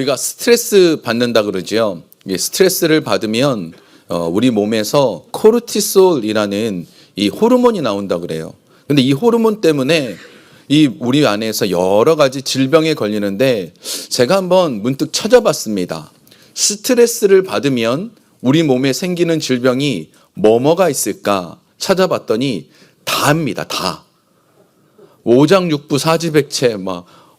우리가 스트레스 받는다 그러죠. 스트레스를 받으면 우리 몸에서 코르티솔이라는 이 호르몬이 나온다 그래요. 근데 이 호르몬 때문에 우리 안에서 여러 가지 질병에 걸리는데 제가 한번 문득 찾아봤습니다. 스트레스를 받으면 우리 몸에 생기는 질병이 뭐가 있을까 찾아봤더니 다입니다. 다. 오장육부 사지백체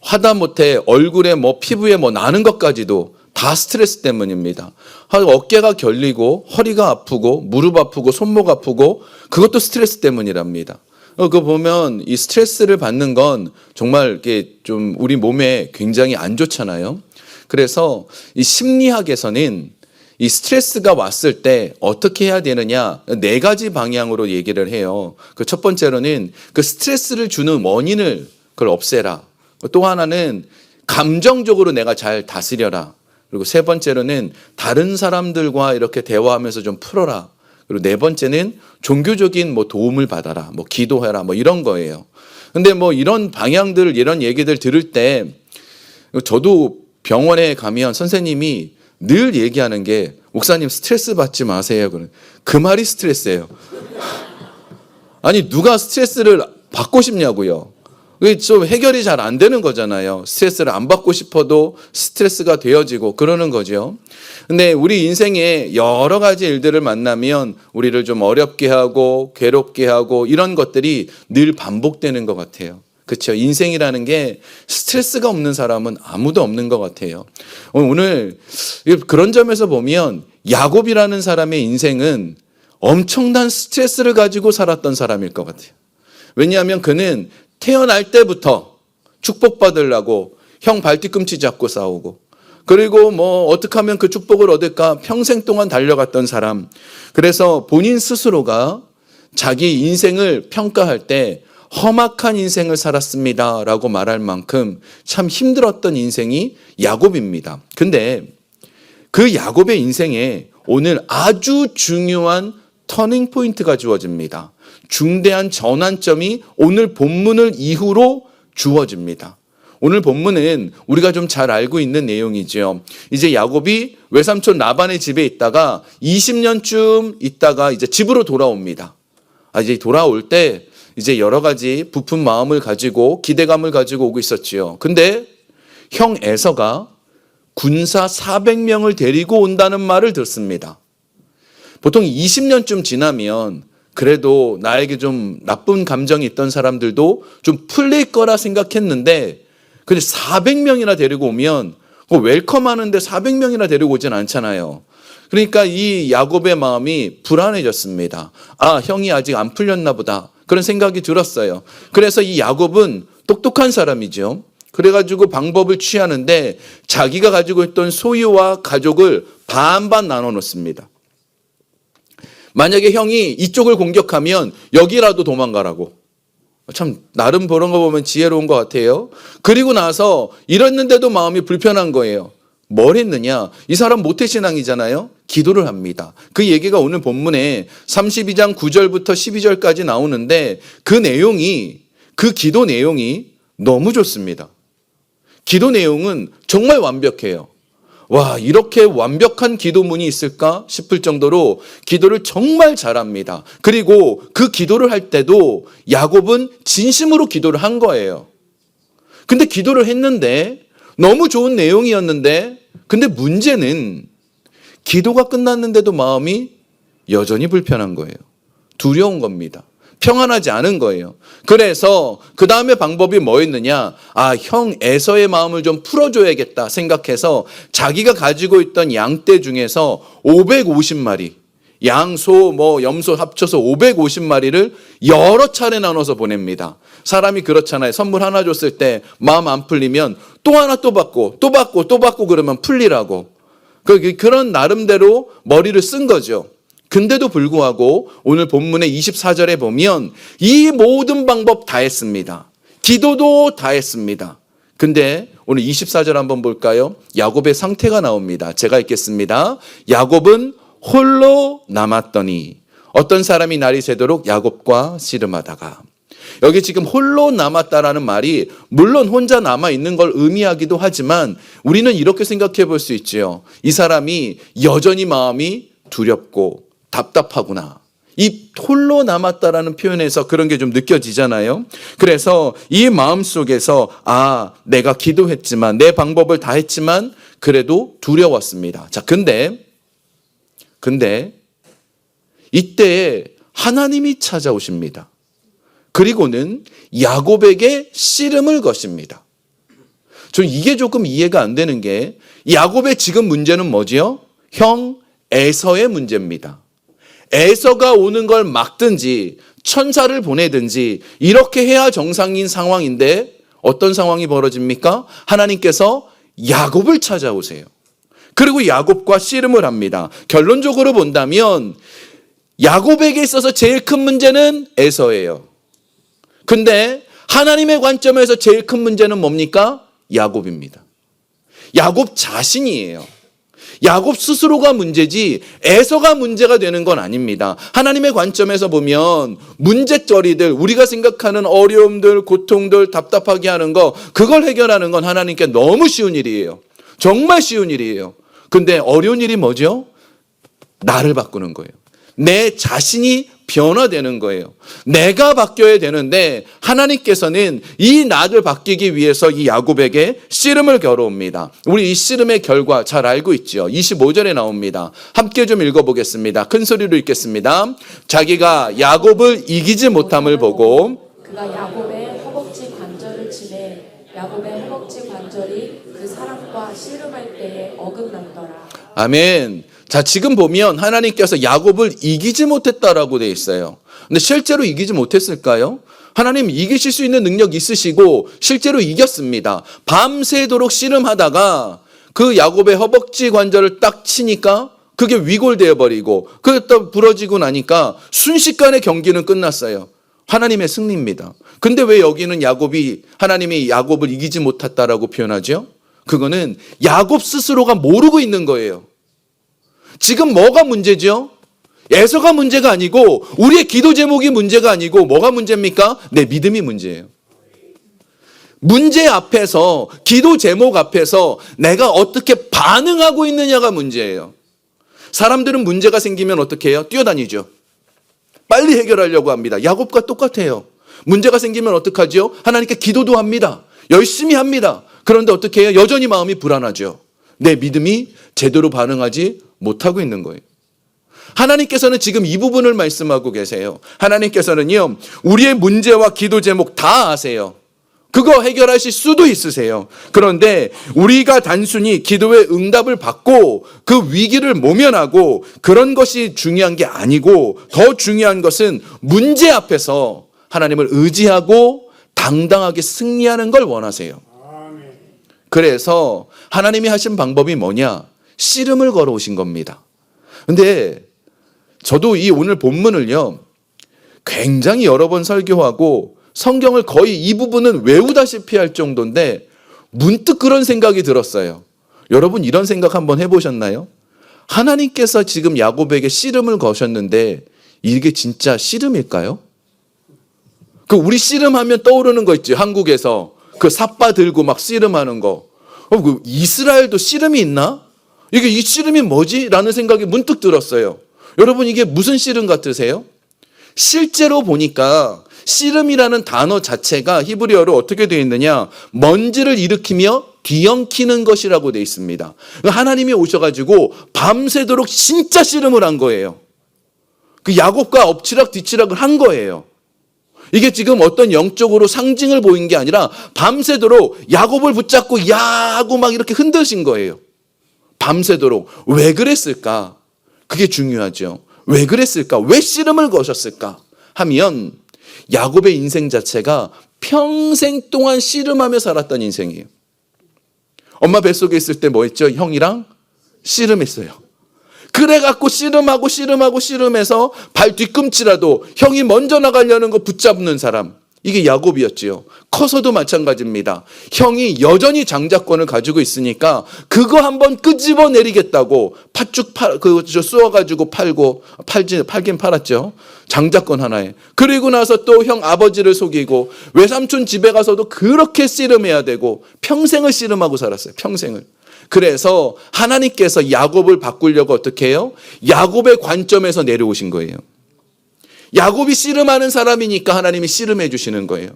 하다못해 얼굴에 피부에 나는 것까지도 다 스트레스 때문입니다. 어깨가 결리고 허리가 아프고 무릎 아프고 손목 아프고 그것도 스트레스 때문이랍니다. 그거 보면 이 스트레스를 받는 건 정말 이게 좀 우리 몸에 굉장히 안 좋잖아요. 그래서 이 심리학에서는 이 스트레스가 왔을 때 어떻게 해야 되느냐 4가지 방향으로 얘기를 해요. 그 첫 번째로는 그 스트레스를 주는 원인을 그걸 없애라. 또 하나는 감정적으로 내가 잘 다스려라. 그리고 세 번째로는 다른 사람들과 이렇게 대화하면서 좀 풀어라. 그리고 네 번째는 종교적인 도움을 받아라. 기도해라. 이런 거예요. 근데 이런 방향들, 이런 얘기들 들을 때 저도 병원에 가면 선생님이 늘 얘기하는 게 목사님 스트레스 받지 마세요. 그 말이 스트레스예요. 아니 누가 스트레스를 받고 싶냐고요. 그게 좀 해결이 잘 안 되는 거잖아요. 스트레스를 안 받고 싶어도 스트레스가 되어지고 그러는 거죠. 근데 우리 인생에 여러 가지 일들을 만나면 우리를 좀 어렵게 하고 괴롭게 하고 이런 것들이 늘 반복되는 것 같아요. 그렇죠. 인생이라는 게 스트레스가 없는 사람은 아무도 없는 것 같아요. 오늘 그런 점에서 보면 야곱이라는 사람의 인생은 엄청난 스트레스를 가지고 살았던 사람일 것 같아요. 왜냐하면 그는 태어날 때부터 축복받으려고 형 발뒤꿈치 잡고 싸우고 그리고 어떻게 하면 그 축복을 얻을까 평생 동안 달려갔던 사람. 그래서 본인 스스로가 자기 인생을 평가할 때 험악한 인생을 살았습니다 라고 말할 만큼 참 힘들었던 인생이 야곱입니다. 근데 그 야곱의 인생에 오늘 아주 중요한 터닝 포인트가 주어집니다. 중대한 전환점이 오늘 본문을 이후로 주어집니다. 오늘 본문은 우리가 좀 잘 알고 있는 내용이죠. 이제 야곱이 외삼촌 라반의 집에 있다가 20년쯤 있다가 이제 집으로 돌아옵니다. 이제 돌아올 때 이제 여러 가지 부푼 마음을 가지고 기대감을 가지고 오고 있었지요. 근데 형 에서가 군사 400명을 데리고 온다는 말을 듣습니다. 보통 20년쯤 지나면 그래도 나에게 좀 나쁜 감정이 있던 사람들도 좀 풀릴 거라 생각했는데 근데 400명이나 데리고 오면 웰컴하는데 400명이나 데리고 오진 않잖아요. 그러니까 이 야곱의 마음이 불안해졌습니다. 형이 아직 안 풀렸나 보다. 그런 생각이 들었어요. 그래서 이 야곱은 똑똑한 사람이죠. 그래가지고 방법을 취하는데 자기가 가지고 있던 소유와 가족을 반반 나눠 놓습니다. 만약에 형이 이쪽을 공격하면 여기라도 도망가라고. 참 나름 그런 거 보면 지혜로운 것 같아요. 그리고 나서 이랬는데도 마음이 불편한 거예요. 뭘 했느냐? 이 사람 모태신앙이잖아요. 기도를 합니다. 그 얘기가 오늘 본문에 32장 9절부터 12절까지 나오는데 그 기도 내용이 너무 좋습니다. 기도 내용은 정말 완벽해요. 와, 이렇게 완벽한 기도문이 있을까 싶을 정도로 기도를 정말 잘합니다. 그리고 그 기도를 할 때도 야곱은 진심으로 기도를 한 거예요. 근데 기도를 했는데 너무 좋은 내용이었는데 근데 문제는 기도가 끝났는데도 마음이 여전히 불편한 거예요. 두려운 겁니다. 평안하지 않은 거예요. 그래서 그 다음에 방법이 뭐였느냐? 형 에서의 마음을 좀 풀어줘야겠다 생각해서 자기가 가지고 있던 양떼 중에서 550마리, 양, 소, 염소 합쳐서 550마리를 여러 차례 나눠서 보냅니다. 사람이 그렇잖아요. 선물 하나 줬을 때 마음 안 풀리면 또 하나 또 받고 또 받고 또 받고 그러면 풀리라고. 그런 나름대로 머리를 쓴 거죠. 근데도 불구하고 오늘 본문의 24절에 보면 이 모든 방법 다 했습니다. 기도도 다 했습니다. 근데 오늘 24절 한번 볼까요? 야곱의 상태가 나옵니다. 제가 읽겠습니다. 야곱은 홀로 남았더니 어떤 사람이 날이 새도록 야곱과 씨름하다가 여기 지금 홀로 남았다라는 말이 물론 혼자 남아있는 걸 의미하기도 하지만 우리는 이렇게 생각해 볼 수 있지요. 이 사람이 여전히 마음이 두렵고 답답하구나. 이 홀로 남았다라는 표현에서 그런 게 좀 느껴지잖아요. 그래서 이 마음 속에서 내가 기도했지만 내 방법을 다 했지만 그래도 두려웠습니다. 자, 근데 이때에 하나님이 찾아오십니다. 그리고는 야곱에게 씨름을 거십니다. 저 이게 조금 이해가 안 되는 게 야곱의 지금 문제는 뭐지요? 형 에서의 문제입니다. 에서가 오는 걸 막든지 천사를 보내든지 이렇게 해야 정상인 상황인데 어떤 상황이 벌어집니까? 하나님께서 야곱을 찾아오세요. 그리고 야곱과 씨름을 합니다. 결론적으로 본다면 야곱에게 있어서 제일 큰 문제는 에서예요. 근데 하나님의 관점에서 제일 큰 문제는 뭡니까? 야곱입니다. 야곱 자신이에요. 야곱 스스로가 문제지 에서가 문제가 되는 건 아닙니다. 하나님의 관점에서 보면 문제거리들, 우리가 생각하는 어려움들, 고통들, 답답하게 하는 거, 그걸 해결하는 건 하나님께 너무 쉬운 일이에요. 정말 쉬운 일이에요. 근데 어려운 일이 뭐죠? 나를 바꾸는 거예요. 내 자신이 변화되는 거예요. 내가 바뀌어야 되는데 하나님께서는 이 나를 바뀌기 위해서 이 야곱에게 씨름을 겨뤄옵니다. 우리 이 씨름의 결과 잘 알고 있죠. 25절에 나옵니다. 함께 좀 읽어보겠습니다. 큰 소리로 읽겠습니다. 자기가 야곱을 이기지 못함을 보고 그가 야곱의 허벅지 관절을 치매 야곱의 허벅지 관절이 그 사람과 씨름할 때에 어긋났더라. 아멘. 자, 지금 보면 하나님께서 야곱을 이기지 못했다라고 돼 있어요. 근데 실제로 이기지 못했을까요? 하나님 이기실 수 있는 능력 있으시고 실제로 이겼습니다. 밤새도록 씨름하다가 그 야곱의 허벅지 관절을 딱 치니까 그게 위골되어 버리고 그게 또 부러지고 나니까 순식간에 경기는 끝났어요. 하나님의 승리입니다. 근데 왜 여기는 하나님이 야곱을 이기지 못했다라고 표현하죠? 그거는 야곱 스스로가 모르고 있는 거예요. 지금 뭐가 문제죠? 에서가 문제가 아니고 우리의 기도 제목이 문제가 아니고 뭐가 문제입니까? 내 믿음이 문제예요. 문제 앞에서, 기도 제목 앞에서 내가 어떻게 반응하고 있느냐가 문제예요. 사람들은 문제가 생기면 어떻게 해요? 뛰어다니죠. 빨리 해결하려고 합니다. 야곱과 똑같아요. 문제가 생기면 어떡하죠? 하나님께 기도도 합니다. 열심히 합니다. 그런데 어떻게 해요? 여전히 마음이 불안하죠. 내 믿음이 제대로 반응하지 못하고 있는 거예요. 하나님께서는 지금 이 부분을 말씀하고 계세요. 하나님께서는요, 우리의 문제와 기도 제목 다 아세요. 그거 해결하실 수도 있으세요. 그런데 우리가 단순히 기도의 응답을 받고 그 위기를 모면하고 그런 것이 중요한 게 아니고 더 중요한 것은 문제 앞에서 하나님을 의지하고 당당하게 승리하는 걸 원하세요. 그래서 하나님이 하신 방법이 뭐냐? 씨름을 걸어오신 겁니다. 근데 저도 이 오늘 본문을요, 굉장히 여러 번 설교하고 성경을 거의 이 부분은 외우다시피 할 정도인데 문득 그런 생각이 들었어요. 여러분 이런 생각 한번 해보셨나요? 하나님께서 지금 야곱에게 씨름을 거셨는데 이게 진짜 씨름일까요? 그 우리 씨름하면 떠오르는 거 있죠. 한국에서 그 삿바 들고 막 씨름하는 거. 그 이스라엘도 씨름이 있나? 이게 이 씨름이 뭐지? 라는 생각이 문득 들었어요. 여러분 이게 무슨 씨름 같으세요? 실제로 보니까 씨름이라는 단어 자체가 히브리어로 어떻게 되어 있느냐? 먼지를 일으키며 뒤엉키는 것이라고 되어 있습니다. 하나님이 오셔가지고 밤새도록 진짜 씨름을 한 거예요. 그 야곱과 엎치락 뒤치락을 한 거예요. 이게 지금 어떤 영적으로 상징을 보인 게 아니라 밤새도록 야곱을 붙잡고 야하고 막 이렇게 흔드신 거예요. 밤새도록. 왜 그랬을까? 그게 중요하죠. 왜 그랬을까? 왜 씨름을 거셨을까? 하면 야곱의 인생 자체가 평생 동안 씨름하며 살았던 인생이에요. 엄마 뱃속에 있을 때 뭐 했죠? 형이랑 씨름했어요. 그래갖고 씨름해서 발 뒤꿈치라도 형이 먼저 나가려는 거 붙잡는 사람. 이게 야곱이었지요. 커서도 마찬가지입니다. 형이 여전히 장자권을 가지고 있으니까 그거 한번 끄집어 내리겠다고 팥죽 쏘아가지고 팔긴 팔았죠. 장자권 하나에. 그리고 나서 또 형 아버지를 속이고 외삼촌 집에 가서도 그렇게 씨름해야 되고 평생을 씨름하고 살았어요. 평생을. 그래서 하나님께서 야곱을 바꾸려고 어떻게 해요? 야곱의 관점에서 내려오신 거예요. 야곱이 씨름하는 사람이니까 하나님이 씨름해 주시는 거예요.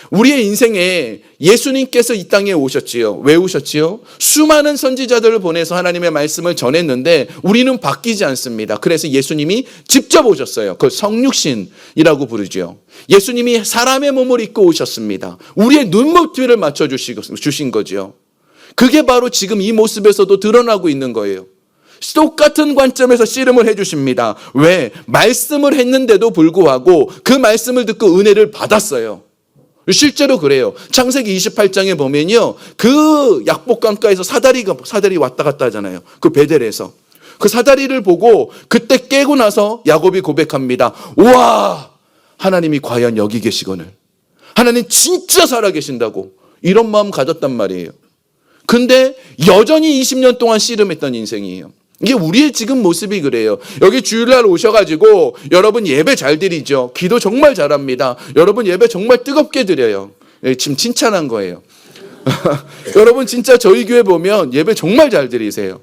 우리의 인생에 예수님께서 이 땅에 오셨지요. 왜 오셨지요? 수많은 선지자들을 보내서 하나님의 말씀을 전했는데 우리는 바뀌지 않습니다. 그래서 예수님이 직접 오셨어요. 그걸 성육신이라고 부르죠. 예수님이 사람의 몸을 입고 오셨습니다. 우리의 눈높이를 맞춰 주신 거죠. 그게 바로 지금 이 모습에서도 드러나고 있는 거예요. 똑같은 관점에서 씨름을 해주십니다. 왜? 말씀을 했는데도 불구하고 그 말씀을 듣고 은혜를 받았어요. 실제로 그래요. 창세기 28장에 보면요. 그 약복강가에서 사다리 왔다 갔다 하잖아요. 그 베델에서. 그 사다리를 보고 그때 깨고 나서 야곱이 고백합니다. 우와! 하나님이 과연 여기 계시거늘. 하나님 진짜 살아계신다고. 이런 마음 가졌단 말이에요. 근데 여전히 20년 동안 씨름했던 인생이에요. 이게 우리의 지금 모습이 그래요. 여기 주일날 오셔가지고 여러분 예배 잘 드리죠. 기도 정말 잘합니다. 여러분 예배 정말 뜨겁게 드려요. 지금 칭찬한 거예요. 여러분 진짜 저희 교회 보면 예배 정말 잘 드리세요.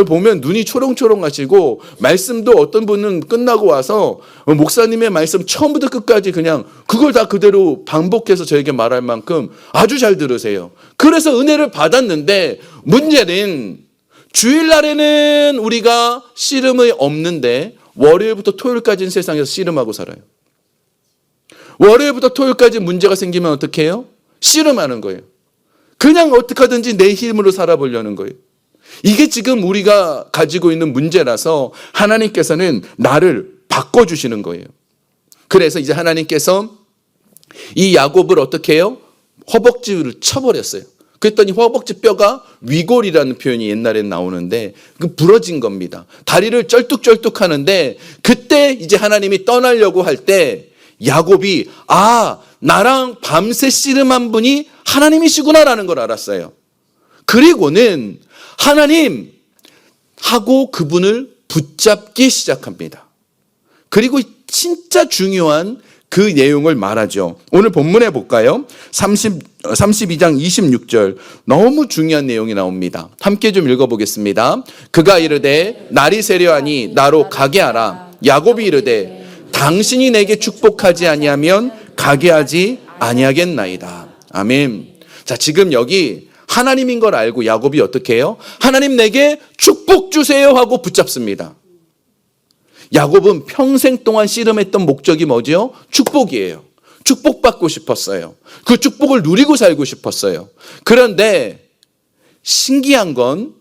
보면 눈이 초롱초롱 하시고 말씀도 어떤 분은 끝나고 와서 목사님의 말씀 처음부터 끝까지 그냥 그걸 다 그대로 반복해서 저에게 말할 만큼 아주 잘 들으세요. 그래서 은혜를 받았는데 문제는 주일날에는 우리가 씨름이 없는데 월요일부터 토요일까지는 세상에서 씨름하고 살아요. 월요일부터 토요일까지 문제가 생기면 어떻게 해요? 씨름하는 거예요. 그냥 어떻게 하든지 내 힘으로 살아보려는 거예요. 이게 지금 우리가 가지고 있는 문제라서 하나님께서는 나를 바꿔주시는 거예요. 그래서 이제 하나님께서 이 야곱을 어떻게 해요? 허벅지를 쳐버렸어요. 그랬더니 허벅지 뼈가 위골이라는 표현이 옛날엔 나오는데 그 부러진 겁니다. 다리를 쩔뚝쩔뚝 하는데 그때 이제 하나님이 떠나려고 할 때 야곱이 나랑 밤새 씨름한 분이 하나님이시구나라는 걸 알았어요. 그리고는 하나님 하고 그분을 붙잡기 시작합니다. 그리고 진짜 중요한 그 내용을 말하죠. 오늘 본문에 볼까요? 32장 26절 너무 중요한 내용이 나옵니다. 함께 좀 읽어보겠습니다. 그가 이르되 날이 세려하니 나로 가게 하라. 야곱이 이르되 당신이 내게 축복하지 아니하면 가게 하지 아니하겠나이다. 아멘. 자, 지금 여기 하나님인 걸 알고 야곱이 어떻게 해요? 하나님 내게 축복 주세요 하고 붙잡습니다. 야곱은 평생 동안 씨름했던 목적이 뭐죠? 축복이에요. 축복받고 싶었어요. 그 축복을 누리고 살고 싶었어요. 그런데 신기한 건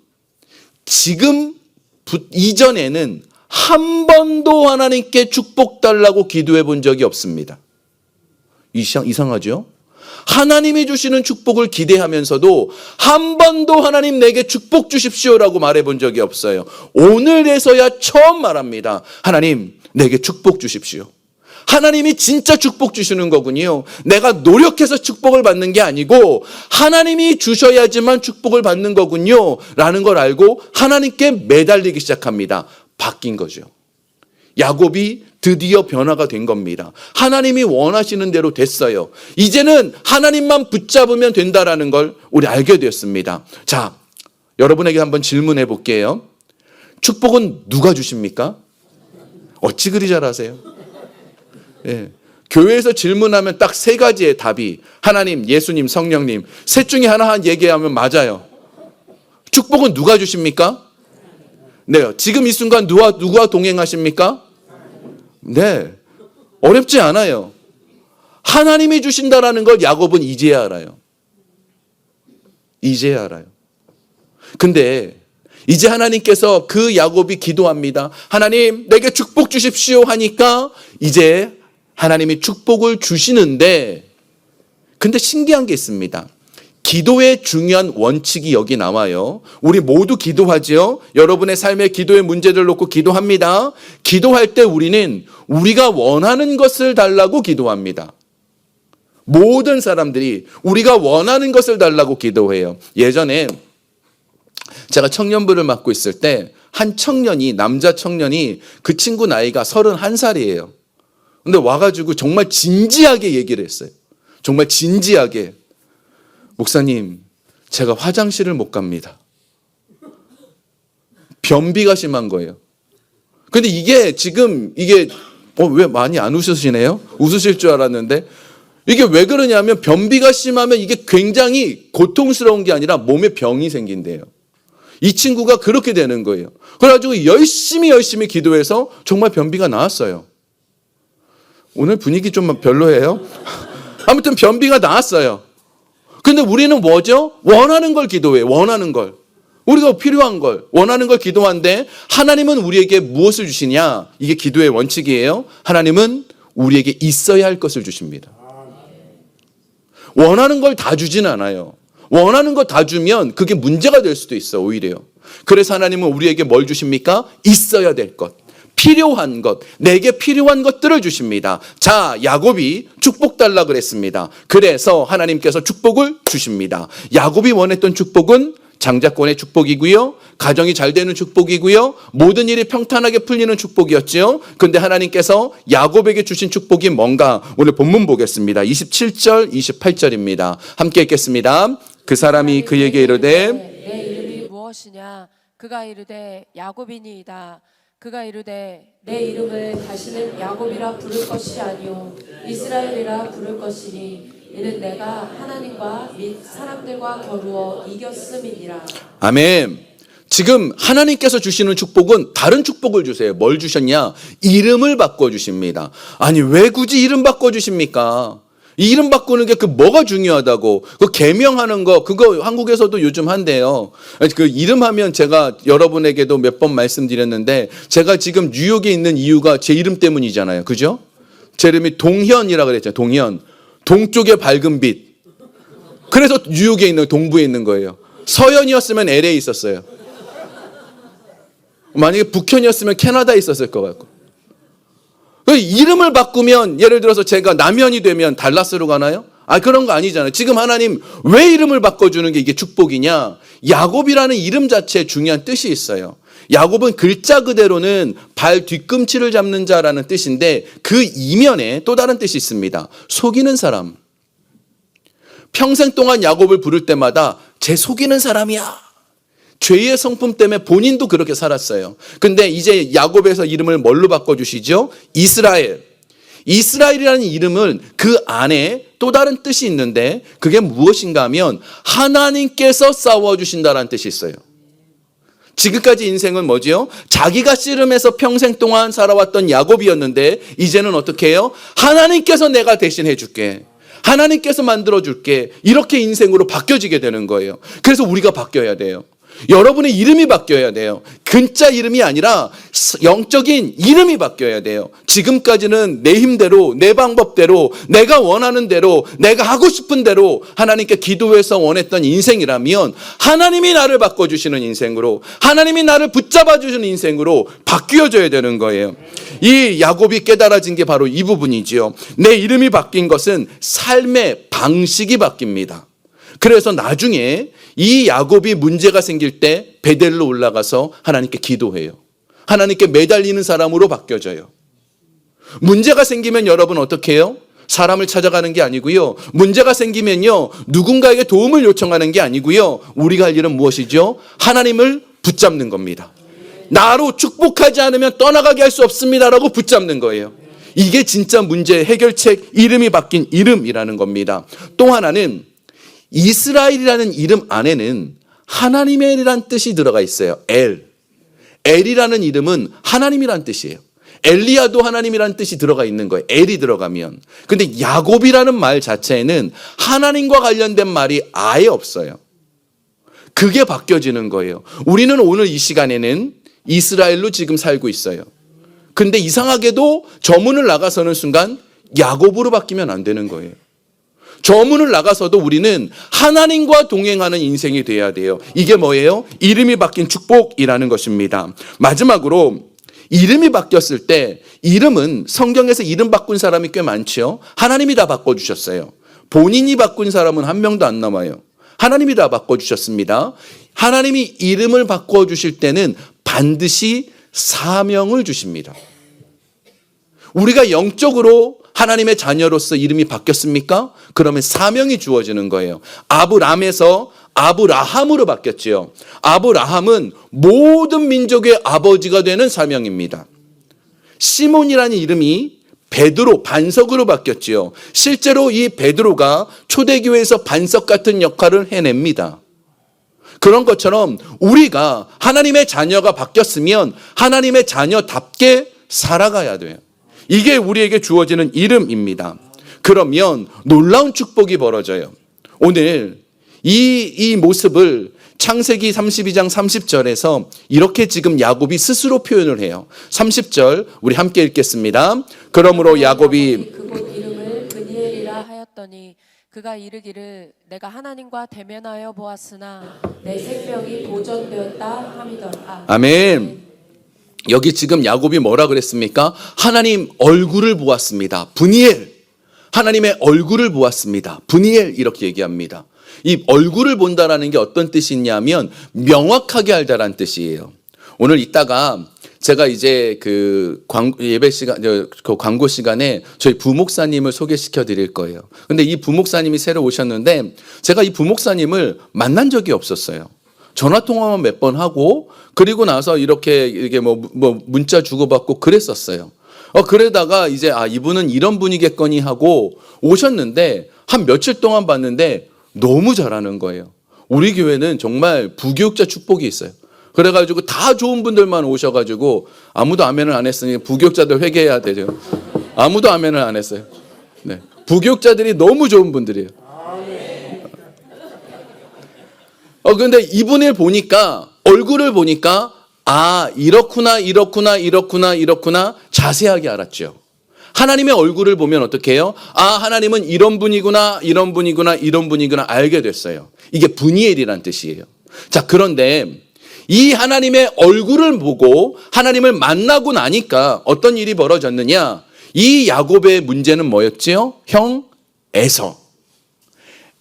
지금 이전에는 한 번도 하나님께 축복 달라고 기도해 본 적이 없습니다. 이상하죠? 하나님이 주시는 축복을 기대하면서도 한 번도 하나님 내게 축복 주십시오라고 말해 본 적이 없어요. 오늘에서야 처음 말합니다. 하나님 내게 축복 주십시오. 하나님이 진짜 축복 주시는 거군요. 내가 노력해서 축복을 받는 게 아니고 하나님이 주셔야지만 축복을 받는 거군요 라는 걸 알고 하나님께 매달리기 시작합니다. 바뀐 거죠. 야곱이 드디어 변화가 된 겁니다. 하나님이 원하시는 대로 됐어요. 이제는 하나님만 붙잡으면 된다라는 걸 우리 알게 되었습니다. 자, 여러분에게 한번 질문해 볼게요. 축복은 누가 주십니까? 어찌 그리 잘하세요? 예. 교회에서 질문하면 딱 세 가지의 답이 하나님, 예수님, 성령님 셋 중에 하나 얘기하면 맞아요. 축복은 누가 주십니까? 네, 지금 이 순간 누가 동행하십니까? 네, 어렵지 않아요. 하나님이 주신다라는 걸 야곱은 이제야 알아요. 이제야 알아요. 근데 이제 하나님께서 그 야곱이 기도합니다. 하나님 내게 축복 주십시오 하니까 이제 하나님이 축복을 주시는데 근데 신기한 게 있습니다. 기도의 중요한 원칙이 여기 나와요. 우리 모두 기도하죠. 여러분의 삶의 기도의 문제를 놓고 기도합니다. 기도할 때 우리는 우리가 원하는 것을 달라고 기도합니다. 모든 사람들이 우리가 원하는 것을 달라고 기도해요. 예전에 제가 청년부를 맡고 있을 때 한 청년이, 남자 청년이, 그 친구 나이가 31살이에요. 근데 와가지고 정말 진지하게 얘기를 했어요. 정말 진지하게. 목사님, 제가 화장실을 못 갑니다. 변비가 심한 거예요. 근데 이게 지금 왜 많이 안 웃으시네요? 웃으실 줄 알았는데 이게 왜 그러냐면 변비가 심하면 이게 굉장히 고통스러운 게 아니라 몸에 병이 생긴대요. 이 친구가 그렇게 되는 거예요. 그래가지고 열심히 기도해서 정말 변비가 나았어요. 오늘 분위기 좀 별로예요? 아무튼 변비가 나았어요. 근데 우리는 뭐죠? 원하는 걸 기도해요. 원하는 걸. 우리가 필요한 걸, 원하는 걸 기도하는데 하나님은 우리에게 무엇을 주시냐? 이게 기도의 원칙이에요. 하나님은 우리에게 있어야 할 것을 주십니다. 원하는 걸 다 주진 않아요. 원하는 거 다 주면 그게 문제가 될 수도 있어, 오히려. 그래서 하나님은 우리에게 뭘 주십니까? 있어야 될 것, 필요한 것, 내게 필요한 것들을 주십니다. 자, 야곱이 축복 달라 그랬습니다. 그래서 하나님께서 축복을 주십니다. 야곱이 원했던 축복은 장자권의 축복이고요. 가정이 잘 되는 축복이고요. 모든 일이 평탄하게 풀리는 축복이었죠. 그런데 하나님께서 야곱에게 주신 축복이 뭔가? 오늘 본문 보겠습니다. 27절, 28절입니다. 함께 읽겠습니다. 그 사람이 그에게 이르되 내 이름이 무엇이냐? 그가 이르되 야곱이니이다. 그가 이르되 내 이름을 다시는 야곱이라 부를 것이 아니요 이스라엘이라 부를 것이니 이는 내가 하나님과 및 사람들과 겨루어 이겼음이니라. 아멘. 지금 하나님께서 주시는 축복은 다른 축복을 주세요. 뭘 주셨냐? 이름을 바꿔주십니다. 아니, 왜 굳이 이름 바꿔주십니까? 이 이름 바꾸는 게 뭐가 중요하다고. 그 개명하는 거, 그거 한국에서도 요즘 한대요. 그 이름 하면 제가 여러분에게도 몇 번 말씀드렸는데, 제가 지금 뉴욕에 있는 이유가 제 이름 때문이잖아요. 그죠? 제 이름이 동현이라고 그랬잖아요. 동현. 동쪽의 밝은 빛. 그래서 뉴욕에 있는, 동부에 있는 거예요. 서현이었으면 LA에 있었어요. 만약에 북현이었으면 캐나다에 있었을 것 같고. 이름을 바꾸면, 예를 들어서 제가 남현이 되면 달라스로 가나요? 그런 거 아니잖아요. 지금 하나님 왜 이름을 바꿔주는 게 이게 축복이냐? 야곱이라는 이름 자체에 중요한 뜻이 있어요. 야곱은 글자 그대로는 발 뒤꿈치를 잡는 자라는 뜻인데 그 이면에 또 다른 뜻이 있습니다. 속이는 사람. 평생 동안 야곱을 부를 때마다 쟤 속이는 사람이야. 죄의 성품 때문에 본인도 그렇게 살았어요. 근데 이제 야곱에서 이름을 뭘로 바꿔주시죠? 이스라엘. 이스라엘이라는 이름은 그 안에 또 다른 뜻이 있는데 그게 무엇인가 하면 하나님께서 싸워주신다라는 뜻이 있어요. 지금까지 인생은 뭐지요? 자기가 씨름해서 평생 동안 살아왔던 야곱이었는데 이제는 어떻게 해요? 하나님께서 내가 대신 해줄게. 하나님께서 만들어줄게. 이렇게 인생으로 바뀌어지게 되는 거예요. 그래서 우리가 바뀌어야 돼요. 여러분의 이름이 바뀌어야 돼요. 근자 이름이 아니라 영적인 이름이 바뀌어야 돼요. 지금까지는 내 힘대로, 내 방법대로, 내가 원하는 대로, 내가 하고 싶은 대로 하나님께 기도해서 원했던 인생이라면 하나님이 나를 바꿔주시는 인생으로, 하나님이 나를 붙잡아주시는 인생으로 바뀌어져야 되는 거예요. 이 야곱이 깨달아진 게 바로 이 부분이지요. 내 이름이 바뀐 것은 삶의 방식이 바뀝니다. 그래서 나중에 이 야곱이 문제가 생길 때 베델로 올라가서 하나님께 기도해요. 하나님께 매달리는 사람으로 바뀌어져요. 문제가 생기면 여러분 어떻게 해요? 사람을 찾아가는 게 아니고요. 문제가 생기면요, 누군가에게 도움을 요청하는 게 아니고요. 우리가 할 일은 무엇이죠? 하나님을 붙잡는 겁니다. 나로 축복하지 않으면 떠나가게 할 수 없습니다라고 붙잡는 거예요. 이게 진짜 문제 해결책, 이름이 바뀐 이름이라는 겁니다. 또 하나는 이스라엘이라는 이름 안에는 하나님이라는 뜻이 들어가 있어요. 엘이라는 이름은 하나님이라는 뜻이에요. 엘리야도 하나님이라는 뜻이 들어가 있는 거예요. 엘이 들어가면. 근데 야곱이라는 말 자체에는 하나님과 관련된 말이 아예 없어요. 그게 바뀌어지는 거예요. 우리는 오늘 이 시간에는 이스라엘로 지금 살고 있어요. 근데 이상하게도 저 문을 나가서는 순간 야곱으로 바뀌면 안 되는 거예요. 저 문을 나가서도 우리는 하나님과 동행하는 인생이 돼야 돼요. 이게 뭐예요? 이름이 바뀐 축복이라는 것입니다. 마지막으로 이름이 바뀌었을 때, 이름은 성경에서 이름 바꾼 사람이 꽤 많죠. 하나님이 다 바꿔주셨어요. 본인이 바꾼 사람은 한 명도 안 남아요. 하나님이 다 바꿔주셨습니다. 하나님이 이름을 바꿔주실 때는 반드시 사명을 주십니다. 우리가 영적으로 하나님의 자녀로서 이름이 바뀌었습니까? 그러면 사명이 주어지는 거예요. 아브람에서 아브라함으로 바뀌었지요. 아브라함은 모든 민족의 아버지가 되는 사명입니다. 시몬이라는 이름이 베드로, 반석으로 바뀌었지요. 실제로 이 베드로가 초대교회에서 반석 같은 역할을 해냅니다. 그런 것처럼 우리가 하나님의 자녀가 바뀌었으면 하나님의 자녀답게 살아가야 돼요. 이게 우리에게 주어지는 이름입니다. 그러면 놀라운 축복이 벌어져요. 오늘 이 모습을 창세기 32장 30절에서 이렇게 지금 야곱이 스스로 표현을 해요. 30절 우리 함께 읽겠습니다. 그러므로 야곱이 그곳 이름을 브니엘이라 하였더니 그가 이르기를 내가 하나님과 대면하여 보았으나 내 생명이 보존되었다 함이더라. 아멘. 여기 지금 야곱이 뭐라 그랬습니까? 하나님 얼굴을 보았습니다. 브니엘. 하나님의 얼굴을 보았습니다. 브니엘 이렇게 얘기합니다. 이 얼굴을 본다라는 게 어떤 뜻이 있냐면 명확하게 알다라는 뜻이에요. 오늘 이따가 제가 이제 그 예배 시간, 그 광고 시간에 저희 부목사님을 소개시켜 드릴 거예요. 근데 이 부목사님이 새로 오셨는데 제가 이 부목사님을 만난 적이 없었어요. 전화 통화만 몇 번 하고 그리고 나서 이렇게 뭐 문자 주고받고 그랬었어요. 그러다가 이제 이분은 이런 분이겠거니 하고 오셨는데 한 며칠 동안 봤는데 너무 잘하는 거예요. 우리 교회는 정말 부교육자 축복이 있어요. 그래가지고 다 좋은 분들만 오셔가지고 아무도 아멘을 안 했으니 부교육자들 회개해야 되죠. 아무도 아멘을 안 했어요. 네. 부교육자들이 너무 좋은 분들이에요. 근데 이분을 보니까, 얼굴을 보니까, 이렇구나 자세하게 알았죠. 하나님의 얼굴을 보면 어떻게 해요? 하나님은 이런 분이구나 알게 됐어요. 이게 브니엘이란 뜻이에요. 자, 그런데 이 하나님의 얼굴을 보고 하나님을 만나고 나니까 어떤 일이 벌어졌느냐? 이 야곱의 문제는 뭐였지요? 형 에서.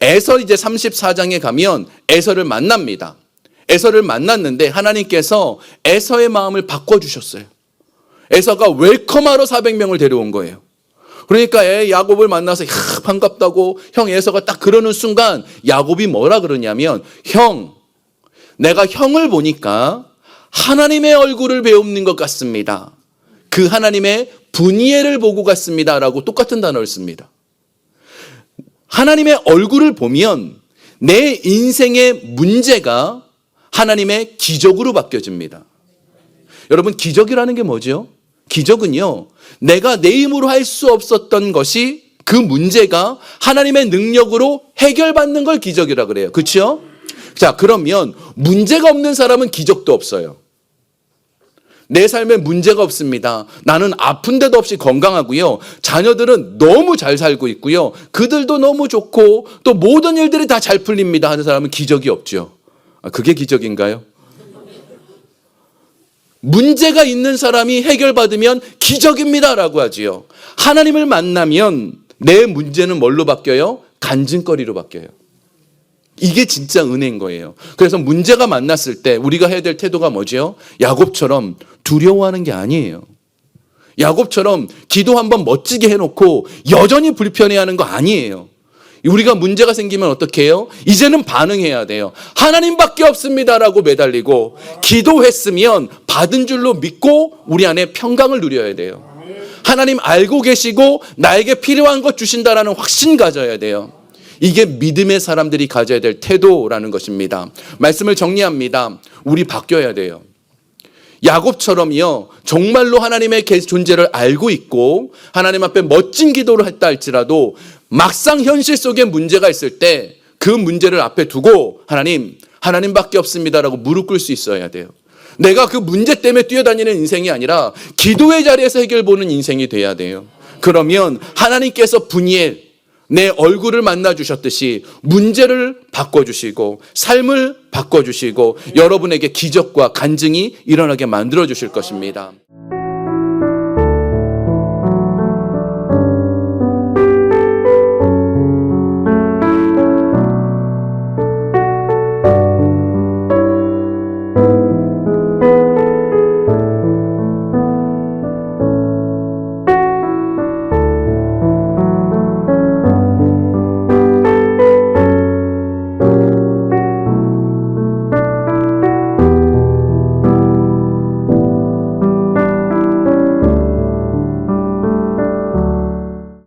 에서 이제 34장에 가면 에서를 만납니다. 에서를 만났는데 하나님께서 에서의 마음을 바꿔주셨어요. 에서가 웰컴하러 400명을 데려온 거예요. 그러니까 야곱을 만나서 반갑다고 형 에서가 딱 그러는 순간 야곱이 뭐라 그러냐면 형, 내가 형을 보니까 하나님의 얼굴을 배우는 것 같습니다. 그 하나님의 브니엘을 보고 갔습니다. 라고 똑같은 단어를 씁니다. 하나님의 얼굴을 보면 내 인생의 문제가 하나님의 기적으로 바뀌어집니다. 여러분, 기적이라는 게 뭐죠? 기적은요, 내가 내 힘으로 할 수 없었던 것이 그 문제가 하나님의 능력으로 해결받는 걸 기적이라 그래요. 그렇죠? 자, 그러면 문제가 없는 사람은 기적도 없어요. 내 삶에 문제가 없습니다. 나는 아픈 데도 없이 건강하고요. 자녀들은 너무 잘 살고 있고요. 그들도 너무 좋고 또 모든 일들이 다 잘 풀립니다 하는 사람은 기적이 없죠. 그게 기적인가요? 문제가 있는 사람이 해결받으면 기적입니다라고 하지요. 하나님을 만나면 내 문제는 뭘로 바뀌어요? 간증거리로 바뀌어요. 이게 진짜 은혜인 거예요. 그래서 문제가 만났을 때 우리가 해야 될 태도가 뭐죠? 야곱처럼 두려워하는 게 아니에요. 야곱처럼 기도 한번 멋지게 해놓고 여전히 불편해하는 거 아니에요. 우리가 문제가 생기면 어떻게 해요? 이제는 반응해야 돼요. 하나님밖에 없습니다라고 매달리고 기도했으면 받은 줄로 믿고 우리 안에 평강을 누려야 돼요. 하나님 알고 계시고 나에게 필요한 것 주신다라는 확신 가져야 돼요. 이게 믿음의 사람들이 가져야 될 태도라는 것입니다. 말씀을 정리합니다. 우리 바뀌어야 돼요. 야곱처럼요, 정말로 하나님의 존재를 알고 있고 하나님 앞에 멋진 기도를 했다 할지라도 막상 현실 속에 문제가 있을 때 그 문제를 앞에 두고 하나님밖에 없습니다라고 무릎 꿇을 수 있어야 돼요. 내가 그 문제 때문에 뛰어다니는 인생이 아니라 기도의 자리에서 해결 보는 인생이 돼야 돼요. 그러면 하나님께서 브니엘, 내 얼굴을 만나주셨듯이 문제를 바꿔주시고 삶을 바꿔주시고 여러분에게 기적과 간증이 일어나게 만들어주실 것입니다.